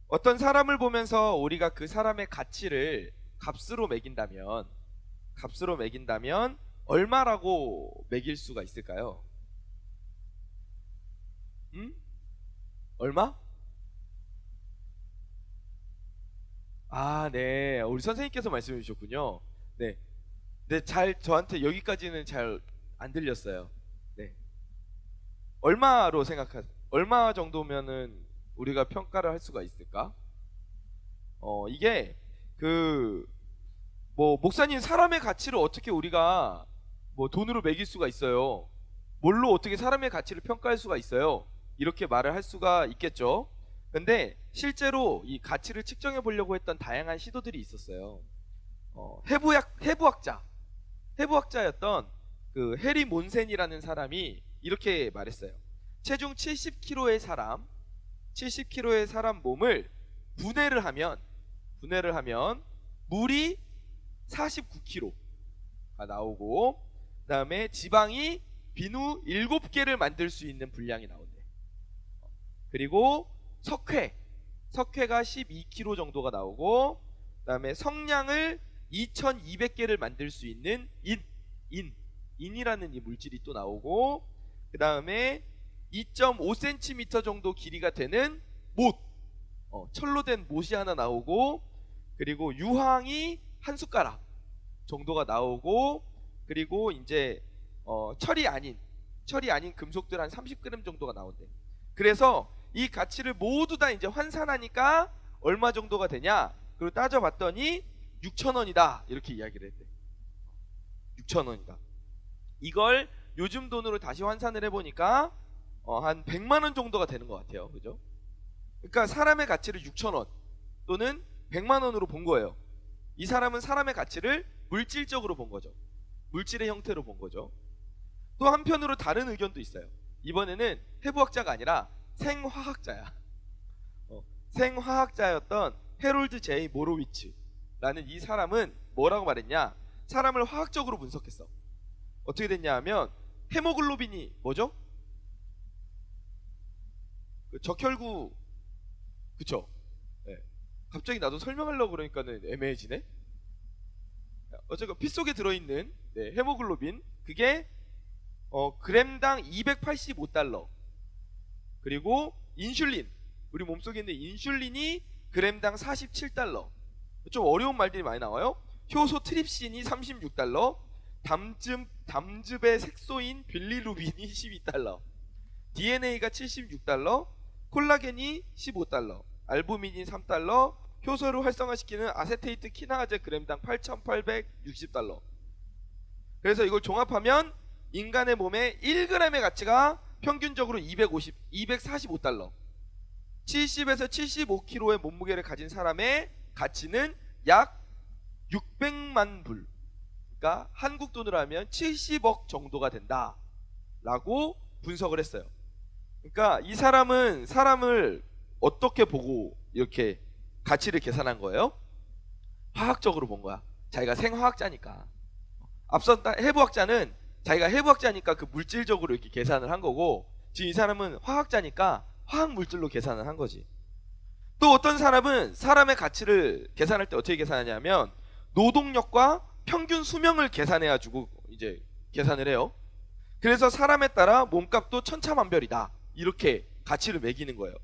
어떤 사람을 보면서 우리가 그 사람의 가치를 값으로 매긴다면 얼마라고 매길 수가 있을까요? 음? 얼마? 아, 네. 우리 선생님께서 말씀해 주셨군요. 네. 네, 저한테 여기까지는 잘 안 들렸어요. 네. 얼마 정도면은 우리가 평가를 할 수가 있을까? 이게 그 뭐 목사님, 사람의 가치를 어떻게 우리가 뭐 돈으로 매길 수가 있어요? 뭘로 어떻게 사람의 가치를 평가할 수가 있어요? 이렇게 말을 할 수가 있겠죠. 근데 실제로 이 가치를 측정해 보려고 했던 다양한 시도들이 있었어요. 해부학자였던 그 해리 몬센이라는 사람이 이렇게 말했어요. 체중 70kg의 사람 몸을 분해를 하면 물이 49kg가 나오고, 그다음에 지방이 비누 7개를 만들 수 있는 분량이 나온대. 그리고 석회가 12kg 정도가 나오고, 그다음에 성냥을 2200개를 만들 수 있는 인이라는 이 물질이 또 나오고, 그다음에 2.5cm 정도 길이가 되는 철로 된 못이 하나 나오고, 그리고 유황이 한 숟가락 정도가 나오고, 그리고 이제 철이 아닌 금속들 한 30g 정도가 나온대. 그래서 이 가치를 모두 다 이제 환산하니까 얼마 정도가 되냐? 그리고 따져봤더니 6,000원이다, 이렇게 이야기를 했대. 6,000원이다. 이걸 요즘 돈으로 다시 환산을 해보니까 한 100만 원 정도가 되는 것 같아요. 그죠? 그러니까 사람의 가치를 6,000원 또는 100만 원으로 본 거예요. 이 사람은 사람의 가치를 물질적으로 본 거죠. 물질의 형태로 본 거죠. 또 한편으로 다른 의견도 있어요. 이번에는 해부학자가 아니라 생화학자야. 생화학자였던 헤롤드 제이 모로위츠라는 이 사람은 뭐라고 말했냐? 사람을 화학적으로 분석했어. 어떻게 됐냐 하면, 헤모글로빈이 뭐죠? 그 적혈구, 그쵸? 네. 갑자기 나도 설명하려고 그러니까는 애매해지네. 어쨌건 피 속에 들어있는 헤모글로빈, 그게 그램당 285달러. 그리고 인슐린, 우리 몸속에 있는 인슐린이 그램당 47달러. 좀 어려운 말들이 많이 나와요. 효소 트립신이 36달러, 담즙의 색소인 빌리루빈이 12달러, DNA가 76달러, 콜라겐이 15달러, 알부민이 3달러, 효소를 활성화시키는 아세테이트 키나제 그램당 8,860달러. 그래서 이걸 종합하면 인간의 몸의 1g의 가치가 평균적으로 245달러. 70에서 75kg의 몸무게를 가진 사람의 가치는 약 600만 불. 그러니까 한국 돈으로 하면 70억 정도가 된다 라고 분석을 했어요. 그러니까 이 사람은 사람을 어떻게 보고 이렇게 가치를 계산한 거예요? 화학적으로 본 거야. 자기가 생화학자니까. 앞선 해부학자는 자기가 해부학자니까 그 물질적으로 이렇게 계산을 한 거고, 지금 이 사람은 화학자니까 화학 물질로 계산을 한 거지. 또 어떤 사람은 사람의 가치를 계산할 때 어떻게 계산하냐면, 노동력과 평균 수명을 계산해가지고 이제 계산을 해요. 그래서 사람에 따라 몸값도 천차만별이다, 이렇게 가치를 매기는 거예요.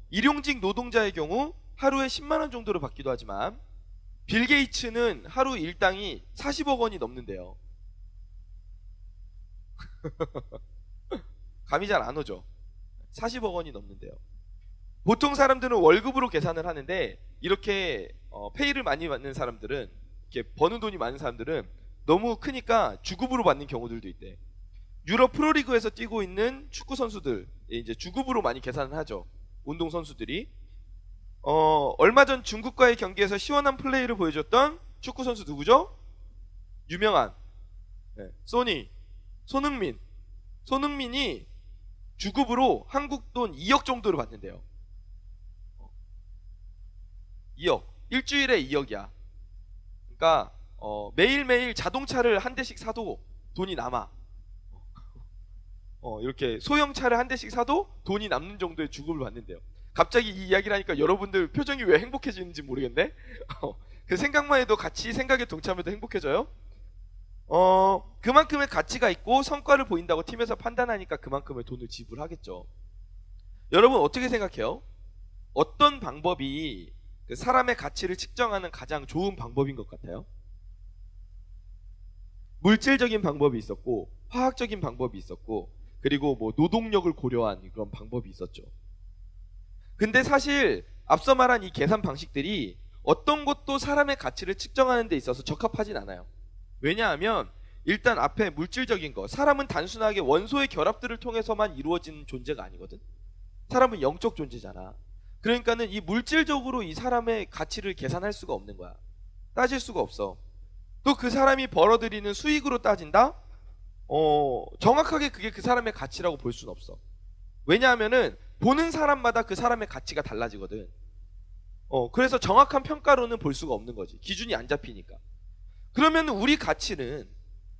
일용직 노동자의 경우 하루에 10만 원 정도를 받기도 하지만, 빌 게이츠는 하루 일당이 40억 원이 넘는데요. 감이 잘 안 오죠? 40억 원이 넘는데요. 보통 사람들은 월급으로 계산을 하는데, 이렇게 페이를 많이 받는 사람들은, 이렇게 버는 돈이 많은 사람들은 너무 크니까 주급으로 받는 경우들도 있대. 유럽 프로리그에서 뛰고 있는 축구 선수들 이제 주급으로 많이 계산을 하죠. 운동 선수들이. 얼마 전 중국과의 경기에서 시원한 플레이를 보여줬던 축구 선수 누구죠? 유명한 손흥민이 주급으로 한국 돈 2억 정도를 받는데요. 2억. 일주일에 2억이야. 그러니까 매일매일 자동차를 한 대씩 사도 돈이 남아. 이렇게 소형차를 한 대씩 사도 돈이 남는 정도의 주급을 받는데요. 갑자기 이 이야기를 하니까 여러분들 표정이 왜 행복해지는지 모르겠네. 그 생각만 해도 같이 생각에 동참해도 행복해져요. 그만큼의 가치가 있고 성과를 보인다고 팀에서 판단하니까 그만큼의 돈을 지불하겠죠. 여러분 어떻게 생각해요? 어떤 방법이 그 사람의 가치를 측정하는 가장 좋은 방법인 것 같아요? 물질적인 방법이 있었고 화학적인 방법이 있었고 그리고 뭐 노동력을 고려한 그런 방법이 있었죠. 근데 사실 앞서 말한 이 계산 방식들이 어떤 것도 사람의 가치를 측정하는 데 있어서 적합하진 않아요. 왜냐하면 일단 앞에 물질적인 거, 사람은 단순하게 원소의 결합들을 통해서만 이루어진 존재가 아니거든. 사람은 영적 존재잖아. 그러니까는 이 물질적으로 이 사람의 가치를 계산할 수가 없는 거야. 따질 수가 없어. 또 그 사람이 벌어들이는 수익으로 따진다? 정확하게 그게 그 사람의 가치라고 볼 수는 없어. 왜냐하면은 보는 사람마다 그 사람의 가치가 달라지거든. 그래서 정확한 평가로는 볼 수가 없는 거지. 기준이 안 잡히니까. 그러면 우리 가치는,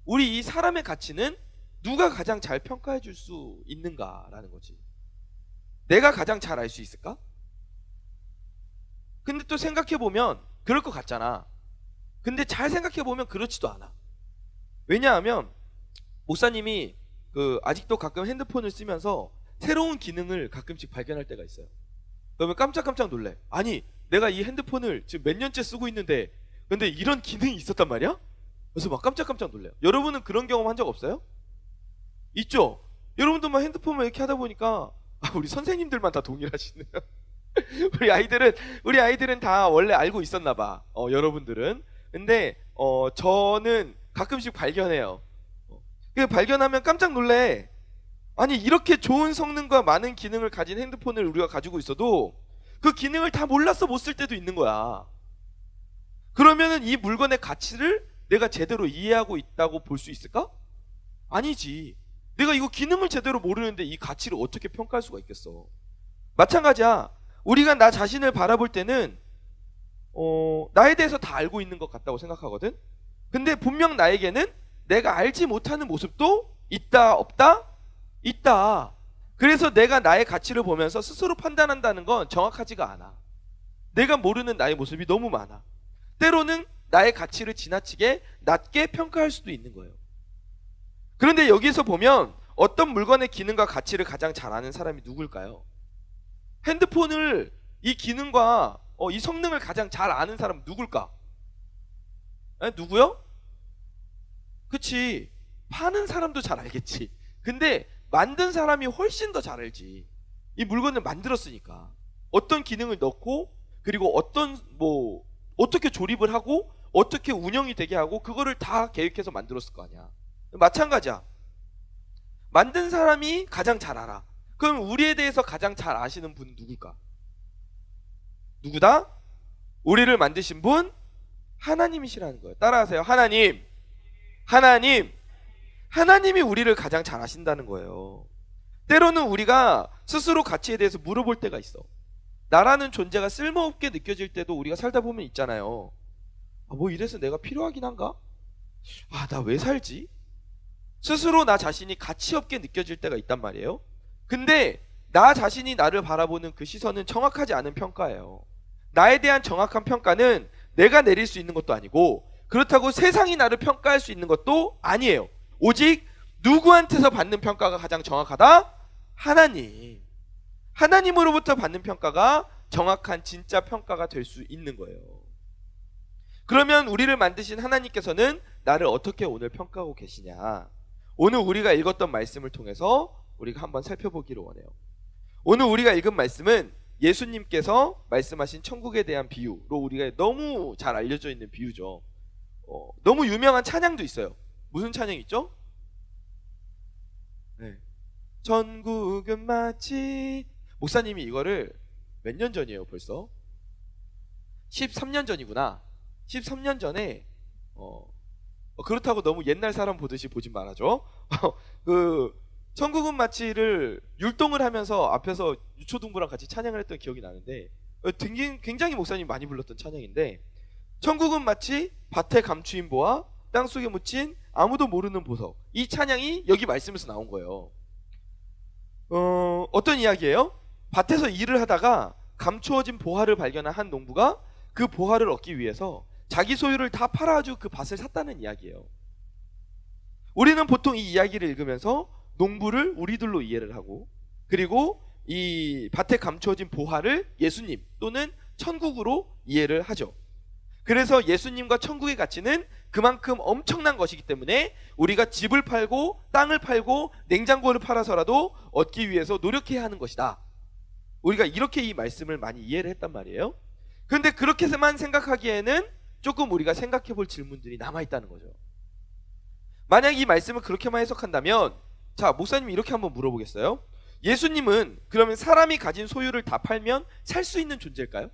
우리 이 사람의 가치는 누가 가장 잘 평가해 줄 수 있는가라는 거지. 내가 가장 잘 알 수 있을까? 근데 또 생각해보면 그럴 것 같잖아. 근데 잘 생각해보면 그렇지도 않아. 왜냐하면 목사님이 아직도 가끔 핸드폰을 쓰면서 새로운 기능을 가끔씩 발견할 때가 있어요. 그러면 깜짝깜짝 놀래. 아니 내가 이 핸드폰을 지금 몇 년째 쓰고 있는데 근데 이런 기능이 있었단 말이야? 그래서 막 깜짝깜짝 놀래요. 여러분은 그런 경험 한 적 없어요? 있죠? 여러분도 막 핸드폰만 이렇게 하다 보니까 우리 선생님들만 다 동일하시네요. 우리 아이들은 다 원래 알고 있었나 봐. 여러분들은. 근데 저는 가끔씩 발견해요. 발견하면 깜짝 놀래. 아니 이렇게 좋은 성능과 많은 기능을 가진 핸드폰을 우리가 가지고 있어도 그 기능을 다 몰라서 못 쓸 때도 있는 거야. 그러면은 이 물건의 가치를 내가 제대로 이해하고 있다고 볼 수 있을까? 아니지. 내가 이거 기능을 제대로 모르는데 이 가치를 어떻게 평가할 수가 있겠어. 마찬가지야. 우리가 나 자신을 바라볼 때는 나에 대해서 다 알고 있는 것 같다고 생각하거든. 근데 분명 나에게는 내가 알지 못하는 모습도 있다 없다? 있다. 그래서 내가 나의 가치를 보면서 스스로 판단한다는 건 정확하지가 않아. 내가 모르는 나의 모습이 너무 많아. 때로는 나의 가치를 지나치게 낮게 평가할 수도 있는 거예요. 그런데 여기서 보면 어떤 물건의 기능과 가치를 가장 잘 아는 사람이 누굴까요? 핸드폰을 이 기능과 이 성능을 가장 잘 아는 사람은 누굴까? 누구요? 그치. 파는 사람도 잘 알겠지. 근데 만든 사람이 훨씬 더 잘 알지. 이 물건을 만들었으니까. 어떤 기능을 넣고 그리고 어떻게 조립을 하고 어떻게 운영이 되게 하고 그거를 다 계획해서 만들었을 거 아니야. 마찬가지야. 만든 사람이 가장 잘 알아. 그럼 우리에 대해서 가장 잘 아시는 분은 누굴까? 누구다? 우리를 만드신 분? 하나님이시라는 거예요. 따라하세요. 하나님이 우리를 가장 잘 아신다는 거예요. 때로는 우리가 스스로 가치에 대해서 물어볼 때가 있어. 나라는 존재가 쓸모없게 느껴질 때도 우리가 살다 보면 있잖아요. 뭐 이래서 내가 필요하긴 한가? 나 왜 살지? 스스로 나 자신이 가치 없게 느껴질 때가 있단 말이에요. 근데 나 자신이 나를 바라보는 그 시선은 정확하지 않은 평가예요. 나에 대한 정확한 평가는 내가 내릴 수 있는 것도 아니고 그렇다고 세상이 나를 평가할 수 있는 것도 아니에요. 오직 누구한테서 받는 평가가 가장 정확하다? 하나님으로부터 받는 평가가 정확한 진짜 평가가 될 수 있는 거예요. 그러면 우리를 만드신 하나님께서는 나를 어떻게 오늘 평가하고 계시냐? 오늘 우리가 읽었던 말씀을 통해서 우리가 한번 살펴보기를 원해요. 오늘 우리가 읽은 말씀은 예수님께서 말씀하신 천국에 대한 비유로 우리가 너무 잘 알려져 있는 비유죠. 너무 유명한 찬양도 있어요. 무슨 찬양 있죠? 네. 천국은 마치, 목사님이 이거를 몇 년 전이에요 벌써? 13년 전이구나. 13년 전에 그렇다고 너무 옛날 사람 보듯이 보진 말아줘. 천국은 마치를 율동을 하면서 앞에서 유초등부랑 같이 찬양을 했던 기억이 나는데 굉장히 목사님 많이 불렀던 찬양인데, 천국은 마치 밭에 감추인 보화 땅속에 묻힌 아무도 모르는 보석, 이 찬양이 여기 말씀에서 나온 거예요. 어떤 이야기예요? 밭에서 일을 하다가 감추어진 보화를 발견한 한 농부가 그 보화를 얻기 위해서 자기 소유를 다 팔아가지고 그 밭을 샀다는 이야기예요. 우리는 보통 이 이야기를 읽으면서 농부를 우리들로 이해를 하고, 그리고 이 밭에 감추어진 보화를 예수님 또는 천국으로 이해를 하죠. 그래서 예수님과 천국의 가치는 그만큼 엄청난 것이기 때문에 우리가 집을 팔고 땅을 팔고 냉장고를 팔아서라도 얻기 위해서 노력해야 하는 것이다. 우리가 이렇게 이 말씀을 많이 이해를 했단 말이에요. 그런데 그렇게만 생각하기에는 조금 우리가 생각해 볼 질문들이 남아있다는 거죠. 만약 이 말씀을 그렇게만 해석한다면, 자, 목사님 이렇게 한번 물어보겠어요? 예수님은 그러면 사람이 가진 소유를 다 팔면 살 수 있는 존재일까요?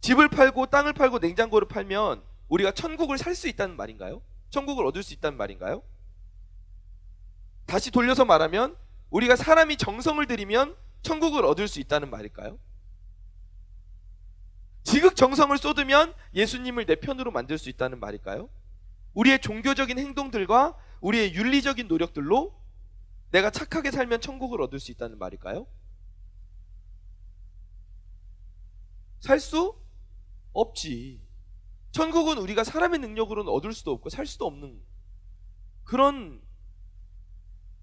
집을 팔고 땅을 팔고 냉장고를 팔면 우리가 천국을 살 수 있다는 말인가요? 천국을 얻을 수 있다는 말인가요? 다시 돌려서 말하면 우리가 사람이 정성을 들이면 천국을 얻을 수 있다는 말일까요? 지극 정성을 쏟으면 예수님을 내 편으로 만들 수 있다는 말일까요? 우리의 종교적인 행동들과 우리의 윤리적인 노력들로 내가 착하게 살면 천국을 얻을 수 있다는 말일까요? 살 수 없지. 천국은 우리가 사람의 능력으로는 얻을 수도 없고 살 수도 없는 그런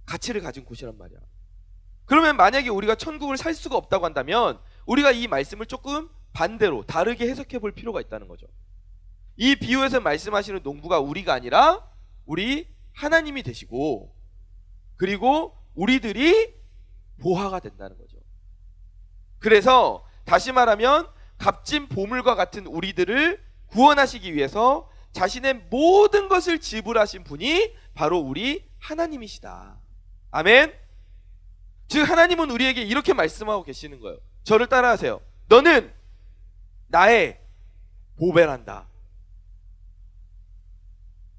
가치를 가진 곳이란 말이야. 그러면 만약에 우리가 천국을 살 수가 없다고 한다면 우리가 이 말씀을 조금 반대로 다르게 해석해 볼 필요가 있다는 거죠. 이 비유에서 말씀하시는 농부가 우리가 아니라 우리 하나님이 되시고, 그리고 우리들이 보화가 된다는 거죠. 그래서 다시 말하면 값진 보물과 같은 우리들을 구원하시기 위해서 자신의 모든 것을 지불하신 분이 바로 우리 하나님이시다. 아멘. 즉 하나님은 우리에게 이렇게 말씀하고 계시는 거예요. 저를 따라하세요. 너는 나의 보배란다.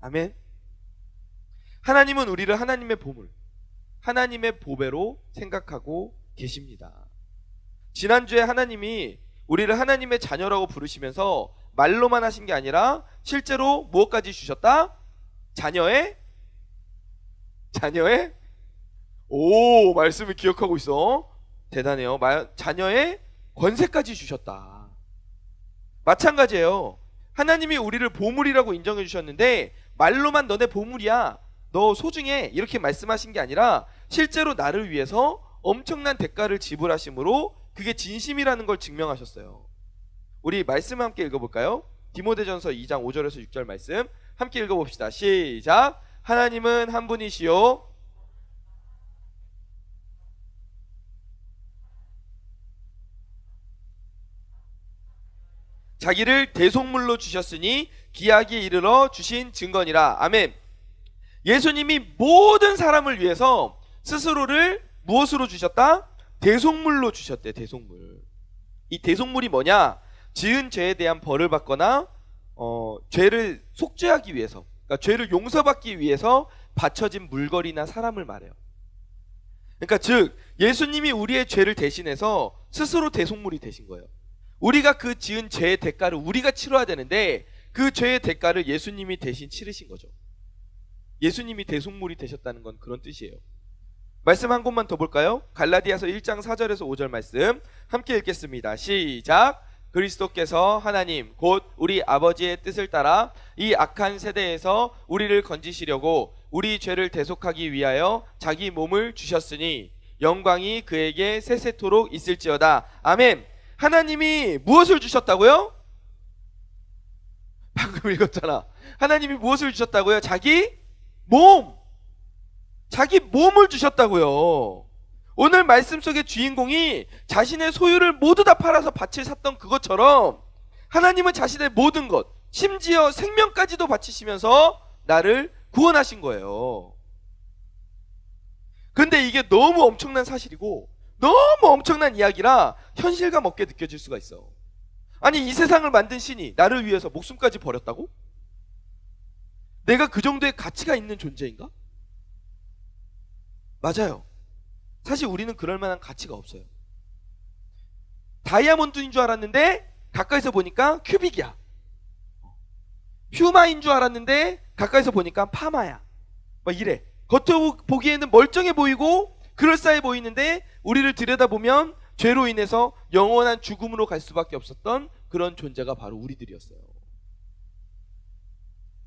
아멘. 하나님은 우리를 하나님의 보물, 하나님의 보배로 생각하고 계십니다. 지난주에 하나님이 우리를 하나님의 자녀라고 부르시면서 말로만 하신 게 아니라 실제로 무엇까지 주셨다? 자녀의 오, 말씀을 기억하고 있어. 대단해요. 자녀의 권세까지 주셨다. 마찬가지예요. 하나님이 우리를 보물이라고 인정해 주셨는데 말로만 너네 보물이야, 너 소중해, 이렇게 말씀하신 게 아니라 실제로 나를 위해서 엄청난 대가를 지불하심으로 그게 진심이라는 걸 증명하셨어요. 우리 말씀 함께 읽어볼까요? 디모데전서 2장 5절에서 6절 말씀 함께 읽어봅시다. 시작. 하나님은 한 분이시요 자기를 대속물로 주셨으니 기약에 이르러 주신 증거니라. 아멘. 예수님이 모든 사람을 위해서 스스로를 무엇으로 주셨다? 대속물로 주셨대. 대속물. 이 대속물이 뭐냐? 지은 죄에 대한 벌을 받거나 죄를 속죄하기 위해서, 그러니까 죄를 용서받기 위해서 바쳐진 물건이나 사람을 말해요. 그러니까 즉 예수님이 우리의 죄를 대신해서 스스로 대속물이 되신 거예요. 우리가 그 지은 죄의 대가를 우리가 치러야 되는데 그 죄의 대가를 예수님이 대신 치르신 거죠. 예수님이 대속물이 되셨다는 건 그런 뜻이에요. 말씀 한 곳만 더 볼까요? 갈라디아서 1장 4절에서 5절 말씀 함께 읽겠습니다. 시작. 그리스도께서 하나님 곧 우리 아버지의 뜻을 따라 이 악한 세대에서 우리를 건지시려고 우리 죄를 대속하기 위하여 자기 몸을 주셨으니 영광이 그에게 세세토록 있을지어다. 아멘. 하나님이 무엇을 주셨다고요? 방금 읽었잖아. 하나님이 무엇을 주셨다고요? 자기 몸. 자기 몸을 주셨다고요. 오늘 말씀 속의 주인공이 자신의 소유를 모두 다 팔아서 밭을 샀던 그것처럼 하나님은 자신의 모든 것, 심지어 생명까지도 바치시면서 나를 구원하신 거예요. 근데 이게 너무 엄청난 사실이고 너무 엄청난 이야기라 현실감 없게 느껴질 수가 있어. 아니, 이 세상을 만든 신이 나를 위해서 목숨까지 버렸다고? 내가 그 정도의 가치가 있는 존재인가? 맞아요. 사실 우리는 그럴 만한 가치가 없어요. 다이아몬드인 줄 알았는데 가까이서 보니까 큐빅이야. 퓨마인 줄 알았는데 가까이서 보니까 파마야. 막 이래. 겉으로 보기에는 멀쩡해 보이고 그럴싸해 보이는데 우리를 들여다보면 죄로 인해서 영원한 죽음으로 갈 수밖에 없었던 그런 존재가 바로 우리들이었어요.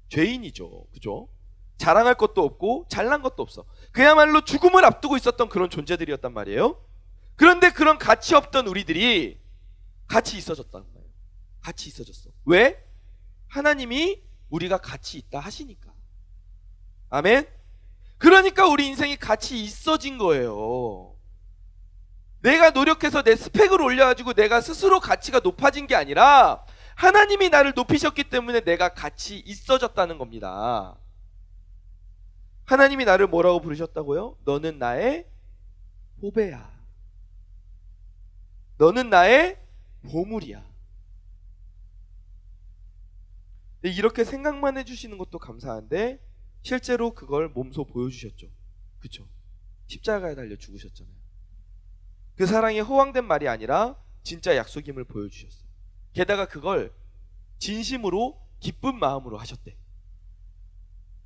죄인이죠. 그죠? 자랑할 것도 없고 잘난 것도 없어. 그야말로 죽음을 앞두고 있었던 그런 존재들이었단 말이에요. 그런데 그런 가치 없던 우리들이 가치 있어졌다는 거예요. 가치 있어졌어. 왜? 하나님이 우리가 가치 있다 하시니까. 아멘? 그러니까 우리 인생이 가치 있어진 거예요. 내가 노력해서 내 스펙을 올려가지고 내가 스스로 가치가 높아진 게 아니라 하나님이 나를 높이셨기 때문에 내가 가치 있어졌다는 겁니다. 하나님이 나를 뭐라고 부르셨다고요? 너는 나의 보배야. 너는 나의 보물이야. 이렇게 생각만 해주시는 것도 감사한데 실제로 그걸 몸소 보여주셨죠. 그쵸? 십자가에 달려 죽으셨잖아요. 그 사랑이 허황된 말이 아니라 진짜 약속임을 보여주셨어요. 게다가 그걸 진심으로 기쁜 마음으로 하셨대.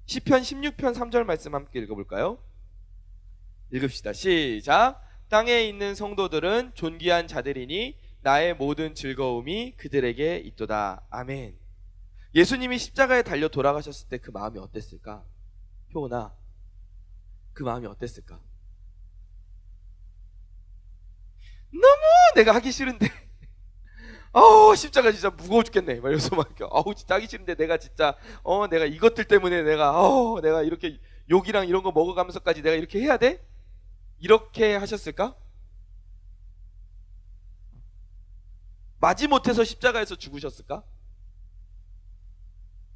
시편 16편 3절 말씀 함께 읽어볼까요? 읽읍시다. 시작. 땅에 있는 성도들은 존귀한 자들이니 나의 모든 즐거움이 그들에게 있도다. 아멘. 예수님이 십자가에 달려 돌아가셨을 때 그 마음이 어땠을까? 효은아, 그 마음이 어땠을까? 너무 내가 하기 싫은데 십자가 진짜 무거워 죽겠네. 막 이러면서 막 진짜 하기 싫은데 내가 진짜 내가 이것들 때문에 내가 이렇게 욕이랑 이런 거 먹어가면서까지 내가 이렇게 해야 돼? 이렇게 하셨을까? 마지못해서 십자가에서 죽으셨을까?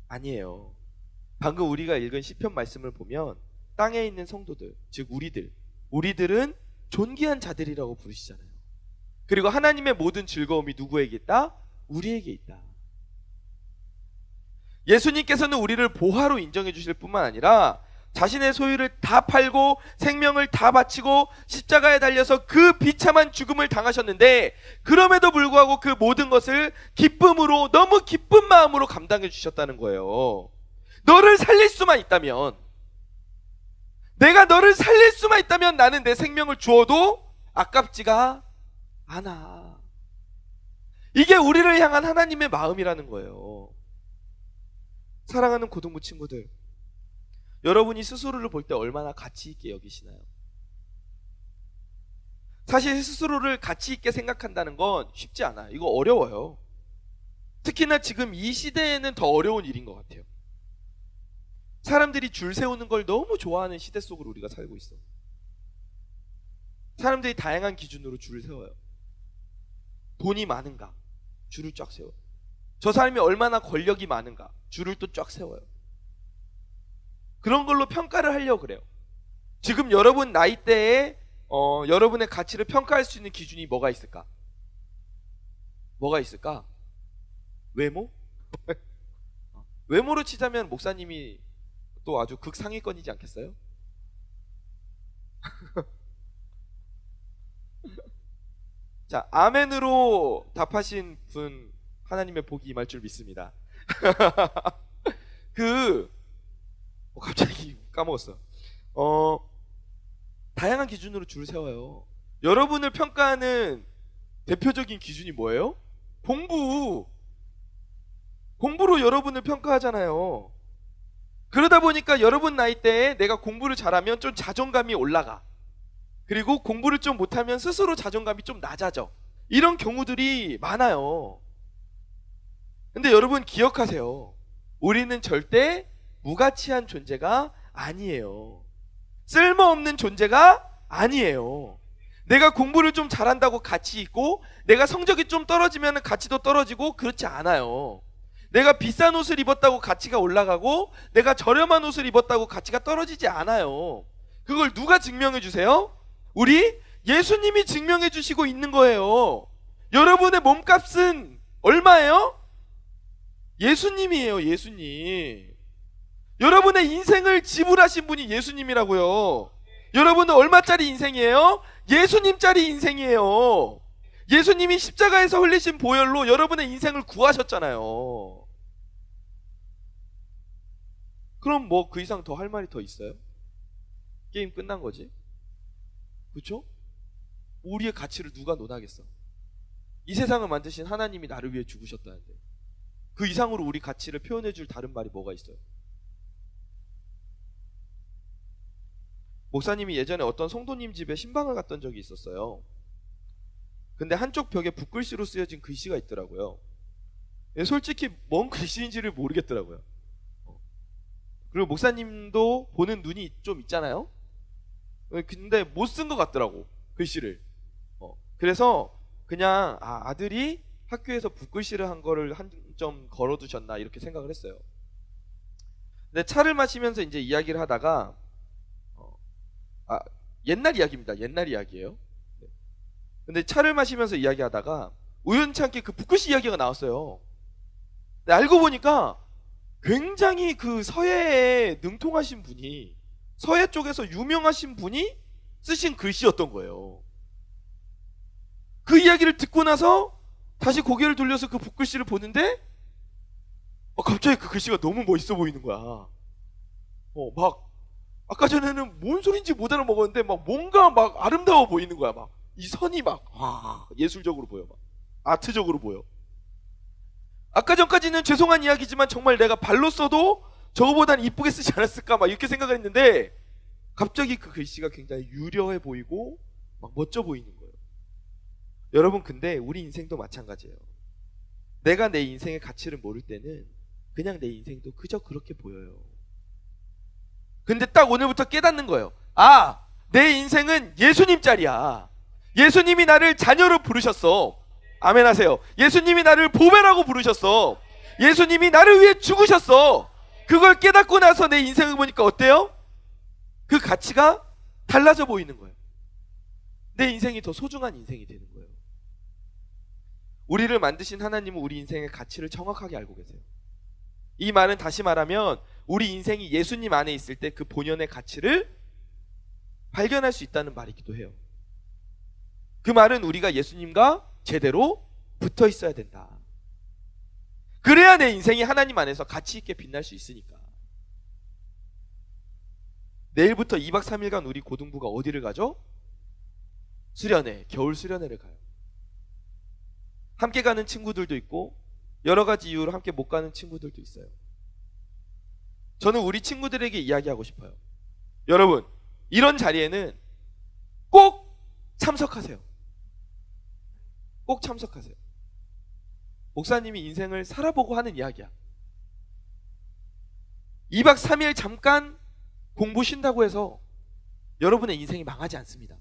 아니에요. 방금 우리가 읽은 시편 말씀을 보면 땅에 있는 성도들, 즉 우리들은 존귀한 자들이라고 부르시잖아요. 그리고 하나님의 모든 즐거움이 누구에게 있다? 우리에게 있다. 예수님께서는 우리를 보화로 인정해 주실 뿐만 아니라 자신의 소유를 다 팔고 생명을 다 바치고 십자가에 달려서 그 비참한 죽음을 당하셨는데 그럼에도 불구하고 그 모든 것을 기쁨으로, 너무 기쁜 마음으로 감당해 주셨다는 거예요. 너를 살릴 수만 있다면, 내가 너를 살릴 수만 있다면 나는 내 생명을 주어도 아깝지가 않아. 이게 우리를 향한 하나님의 마음이라는 거예요. 사랑하는 고등부 친구들, 여러분이 스스로를 볼 때 얼마나 가치 있게 여기시나요? 사실 스스로를 가치 있게 생각한다는 건 쉽지 않아요. 이거 어려워요. 특히나 지금 이 시대에는 더 어려운 일인 것 같아요. 사람들이 줄 세우는 걸 너무 좋아하는 시대 속으로 우리가 살고 있어. 사람들이 다양한 기준으로 줄을 세워요. 돈이 많은가? 줄을 쫙 세워요. 저 사람이 얼마나 권력이 많은가? 줄을 또 쫙 세워요. 그런 걸로 평가를 하려고 그래요. 지금 여러분 나이대에 여러분의 가치를 평가할 수 있는 기준이 뭐가 있을까? 뭐가 있을까? 외모? 외모로 치자면 목사님이 또 아주 극상위권이지 않겠어요? 자, 아멘으로 답하신 분 하나님의 복이 임할 줄 믿습니다. 갑자기 까먹었어. 다양한 기준으로 줄을 세워요. 여러분을 평가하는 대표적인 기준이 뭐예요? 공부로 여러분을 평가하잖아요. 그러다 보니까 여러분 나이대에 내가 공부를 잘하면 좀 자존감이 올라가. 그리고 공부를 좀 못하면 스스로 자존감이 좀 낮아져. 이런 경우들이 많아요. 근데 여러분 기억하세요. 우리는 절대 무가치한 존재가 아니에요. 쓸모없는 존재가 아니에요. 내가 공부를 좀 잘한다고 가치 있고 내가 성적이 좀 떨어지면 가치도 떨어지고 그렇지 않아요. 내가 비싼 옷을 입었다고 가치가 올라가고 내가 저렴한 옷을 입었다고 가치가 떨어지지 않아요. 그걸 누가 증명해 주세요? 우리 예수님이 증명해 주시고 있는 거예요. 여러분의 몸값은 얼마예요? 예수님이에요. 예수님. 여러분의 인생을 지불하신 분이 예수님이라고요. 여러분은 얼마짜리 인생이에요? 예수님짜리 인생이에요. 예수님이 십자가에서 흘리신 보혈로 여러분의 인생을 구하셨잖아요. 그럼 뭐 그 이상 더 할 말이 더 있어요? 게임 끝난 거지. 그렇죠? 우리의 가치를 누가 논하겠어? 이 세상을 만드신 하나님이 나를 위해 죽으셨다는데 그 이상으로 우리 가치를 표현해줄 다른 말이 뭐가 있어요? 목사님이 예전에 어떤 성도님 집에 신방을 갔던 적이 있었어요. 근데 한쪽 벽에 붓글씨로 쓰여진 글씨가 있더라고요. 솔직히 뭔 글씨인지를 모르겠더라고요. 그리고 목사님도 보는 눈이 좀 있잖아요. 근데 못 쓴 것 같더라고, 글씨를. 그래서 그냥 아들이 학교에서 붓글씨를 한 거를 한 점 걸어두셨나 이렇게 생각을 했어요. 근데 차를 마시면서 이제 이야기를 하다가 옛날 이야기입니다. 옛날 이야기예요. 근데 차를 마시면서 이야기하다가 우연찮게 그 붓글씨 이야기가 나왔어요. 근데 알고 보니까 굉장히 그 서예에 능통하신 분이, 서예 쪽에서 유명하신 분이 쓰신 글씨였던 거예요. 그 이야기를 듣고 나서 다시 고개를 돌려서 그 붓글씨를 보는데 갑자기 그 글씨가 너무 멋있어 보이는 거야. 막 아까 전에는 뭔 소린지 못 알아먹었는데 막 뭔가 막 아름다워 보이는 거야. 막 이 선이 막 예술적으로 보여. 막 아트적으로 보여. 아까 전까지는 죄송한 이야기지만 정말 내가 발로 써도 저거보단 이쁘게 쓰지 않았을까 막 이렇게 생각을 했는데 갑자기 그 글씨가 굉장히 유려해 보이고 막 멋져 보이는 거예요. 여러분, 근데 우리 인생도 마찬가지예요. 내가 내 인생의 가치를 모를 때는 그냥 내 인생도 그저 그렇게 보여요. 근데 딱 오늘부터 깨닫는 거예요. 내 인생은 예수님 짤이야. 예수님이 나를 자녀로 부르셨어. 아멘 하세요. 예수님이 나를 보배라고 부르셨어. 예수님이 나를 위해 죽으셨어. 그걸 깨닫고 나서 내 인생을 보니까 어때요? 그 가치가 달라져 보이는 거예요. 내 인생이 더 소중한 인생이 되는 거예요. 우리를 만드신 하나님은 우리 인생의 가치를 정확하게 알고 계세요. 이 말은 다시 말하면 우리 인생이 예수님 안에 있을 때 그 본연의 가치를 발견할 수 있다는 말이기도 해요. 그 말은 우리가 예수님과 제대로 붙어 있어야 된다. 그래야 내 인생이 하나님 안에서 가치 있게 빛날 수 있으니까. 내일부터 2박 3일간 우리 고등부가 어디를 가죠? 수련회, 겨울 수련회를 가요. 함께 가는 친구들도 있고 여러 가지 이유로 함께 못 가는 친구들도 있어요. 저는 우리 친구들에게 이야기하고 싶어요. 여러분, 이런 자리에는 꼭 참석하세요. 꼭 참석하세요. 목사님이 인생을 살아보고 하는 이야기야. 2박 3일 잠깐 공부 쉰다고 해서 여러분의 인생이 망하지 않습니다.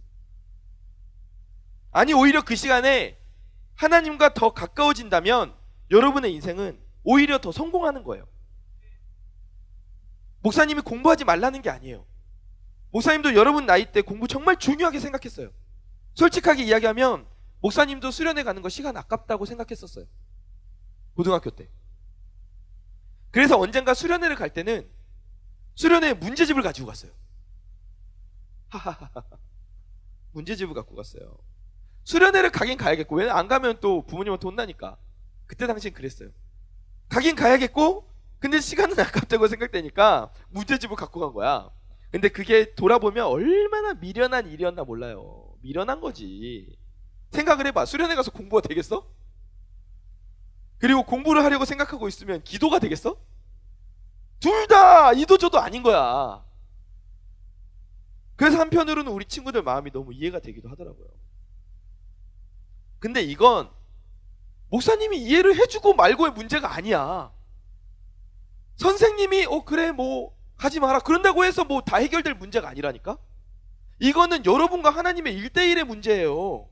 아니, 오히려 그 시간에 하나님과 더 가까워진다면 여러분의 인생은 오히려 더 성공하는 거예요. 목사님이 공부하지 말라는 게 아니에요. 목사님도 여러분 나이 때 공부 정말 중요하게 생각했어요. 솔직하게 이야기하면 목사님도 수련회 가는 거 시간 아깝다고 생각했었어요. 고등학교 때. 그래서 언젠가 수련회를 갈 때는 수련회에 문제집을 가지고 갔어요. 문제집을 갖고 갔어요. 수련회를 가긴 가야겠고, 왜 안 가면 또 부모님한테 혼나니까. 그때 당시엔 그랬어요. 가긴 가야겠고, 근데 시간은 아깝다고 생각되니까 문제집을 갖고 간 거야. 근데 그게 돌아보면 얼마나 미련한 일이었나 몰라요. 미련한 거지. 생각을 해봐. 수련회 가서 공부가 되겠어? 그리고 공부를 하려고 생각하고 있으면 기도가 되겠어? 둘 다 이도저도 아닌 거야. 그래서 한편으로는 우리 친구들 마음이 너무 이해가 되기도 하더라고요. 근데 이건 목사님이 이해를 해주고 말고의 문제가 아니야. 선생님이 그래 뭐 가지 마라 그런다고 해서 뭐 다 해결될 문제가 아니라니까. 이거는 여러분과 하나님의 1대1의 문제예요.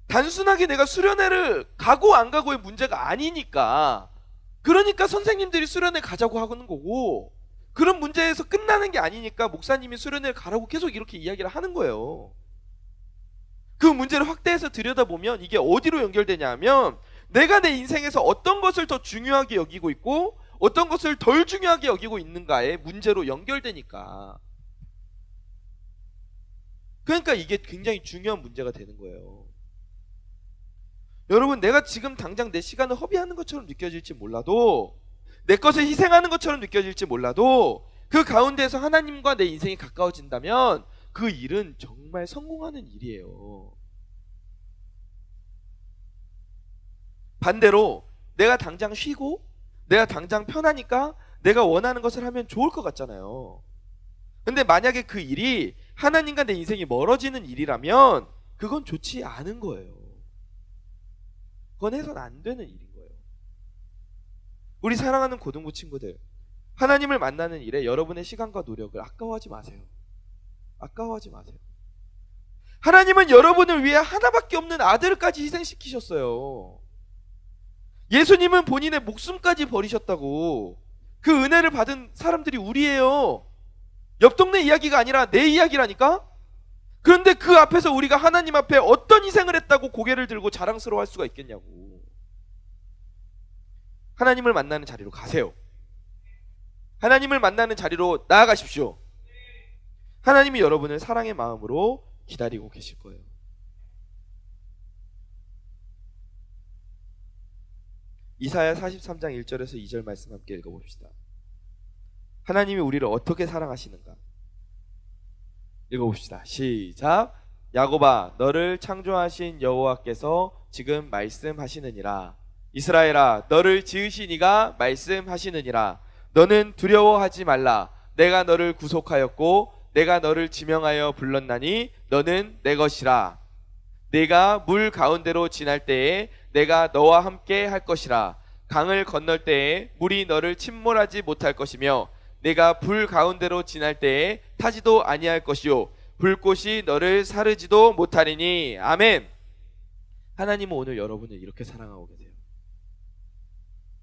단순하게 내가 수련회를 가고 안 가고의 문제가 아니니까. 그러니까 선생님들이 수련회 가자고 하는 거고, 그런 문제에서 끝나는 게 아니니까 목사님이 수련회를 가라고 계속 이렇게 이야기를 하는 거예요. 그 문제를 확대해서 들여다보면 이게 어디로 연결되냐 하면, 내가 내 인생에서 어떤 것을 더 중요하게 여기고 있고 어떤 것을 덜 중요하게 여기고 있는가의 문제로 연결되니까. 그러니까 이게 굉장히 중요한 문제가 되는 거예요. 여러분, 내가 지금 당장 내 시간을 허비하는 것처럼 느껴질지 몰라도, 내 것을 희생하는 것처럼 느껴질지 몰라도, 그 가운데에서 하나님과 내 인생이 가까워진다면 그 일은 정말 성공하는 일이에요. 반대로 내가 당장 쉬고 내가 당장 편하니까 내가 원하는 것을 하면 좋을 것 같잖아요. 근데 만약에 그 일이 하나님과 내 인생이 멀어지는 일이라면 그건 좋지 않은 거예요. 그건 해서는 안 되는 일인 거예요. 우리 사랑하는 고등부 친구들, 하나님을 만나는 일에 여러분의 시간과 노력을 아까워하지 마세요. 아까워하지 마세요. 하나님은 여러분을 위해 하나밖에 없는 아들까지 희생시키셨어요. 예수님은 본인의 목숨까지 버리셨다고. 그 은혜를 받은 사람들이 우리예요. 옆 동네 이야기가 아니라 내 이야기라니까? 그런데 그 앞에서 우리가 하나님 앞에 어떤 희생을 했다고 고개를 들고 자랑스러워할 수가 있겠냐고. 하나님을 만나는 자리로 가세요. 하나님을 만나는 자리로 나아가십시오. 하나님이 여러분을 사랑의 마음으로 기다리고 계실 거예요. 이사야 43장 1절에서 2절 말씀 함께 읽어봅시다. 하나님이 우리를 어떻게 사랑하시는가? 읽어봅시다. 시작. 야곱아, 너를 창조하신 여호와께서 지금 말씀하시느니라. 이스라엘아, 너를 지으신 이가 말씀하시느니라. 너는 두려워하지 말라. 내가 너를 구속하였고 내가 너를 지명하여 불렀나니 너는 내 것이라. 내가 물 가운데로 지날 때에 내가 너와 함께 할 것이라. 강을 건널 때에 물이 너를 침몰하지 못할 것이며 내가 불 가운데로 지날 때에 타지도 아니할 것이요 불꽃이 너를 사르지도 못하리니. 아멘. 하나님은 오늘 여러분을 이렇게 사랑하고 계세요.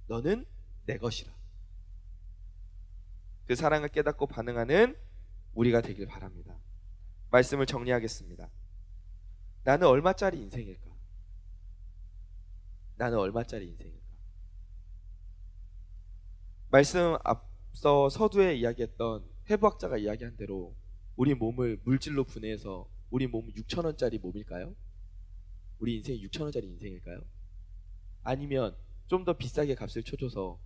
너는 내 것이라. 그 사랑을 깨닫고 반응하는 우리가 되길 바랍니다. 말씀을 정리하겠습니다. 나는 얼마짜리 인생일까? 나는 얼마짜리 인생일까? 말씀 앞서 서두에 이야기했던 해부학자가 이야기한 대로 우리 몸을 물질로 분해해서 우리 몸은 6,000원짜리 몸일까요? 우리 인생이 6,000원짜리 인생일까요? 아니면 좀 더 비싸게 값을 쳐줘서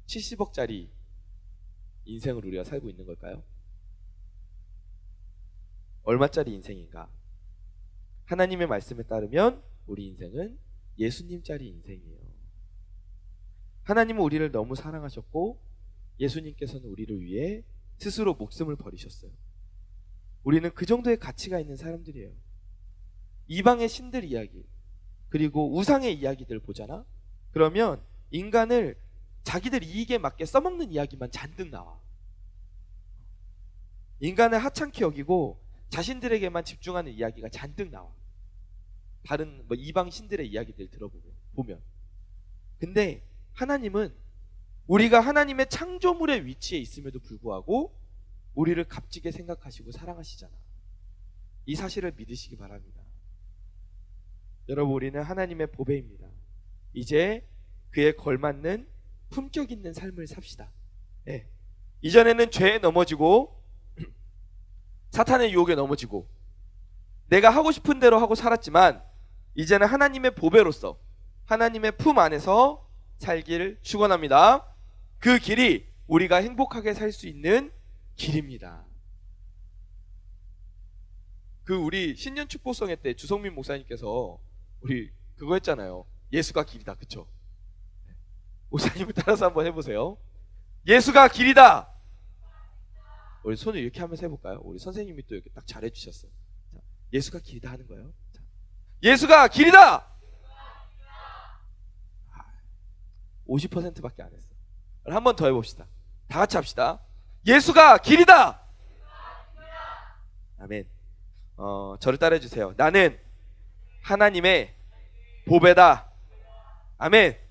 70억짜리 인생을 우리가 살고 있는 걸까요? 얼마짜리 인생인가? 하나님의 말씀에 따르면 우리 인생은 예수님짜리 인생이에요. 하나님은 우리를 너무 사랑하셨고 예수님께서는 우리를 위해 스스로 목숨을 버리셨어요. 우리는 그 정도의 가치가 있는 사람들이에요. 이방의 신들 이야기 그리고 우상의 이야기들 보잖아? 그러면 인간을 자기들 이익에 맞게 써먹는 이야기만 잔뜩 나와. 인간을 하찮게 여기고 자신들에게만 집중하는 이야기가 잔뜩 나와. 다른 이방 신들의 이야기들 들어보면. 근데 하나님은 우리가 하나님의 창조물의 위치에 있음에도 불구하고 우리를 값지게 생각하시고 사랑하시잖아. 이 사실을 믿으시기 바랍니다. 여러분, 우리는 하나님의 보배입니다. 이제 그에 걸맞는 품격 있는 삶을 삽시다. 네. 이전에는 죄에 넘어지고 사탄의 유혹에 넘어지고 내가 하고 싶은 대로 하고 살았지만 이제는 하나님의 보배로서 하나님의 품 안에서 살기를 축원합니다. 그 길이 우리가 행복하게 살 수 있는 길입니다. 우리 신년 축복성회 때 주성민 목사님께서 우리 그거 했잖아요. 예수가 길이다. 그쵸? 목사님을 따라서 한번 해보세요. 예수가 길이다. 우리 손을 이렇게 하면서 해볼까요? 우리 선생님이 또 이렇게 딱 잘해주셨어요. 자, 예수가 길이다 하는 거예요. 자, 예수가 길이다. 50%밖에 안 했어. 한 번 더 해봅시다. 다 같이 합시다. 예수가 길이다. 아멘. 저를 따라해주세요. 나는 하나님의 보배다. 아멘.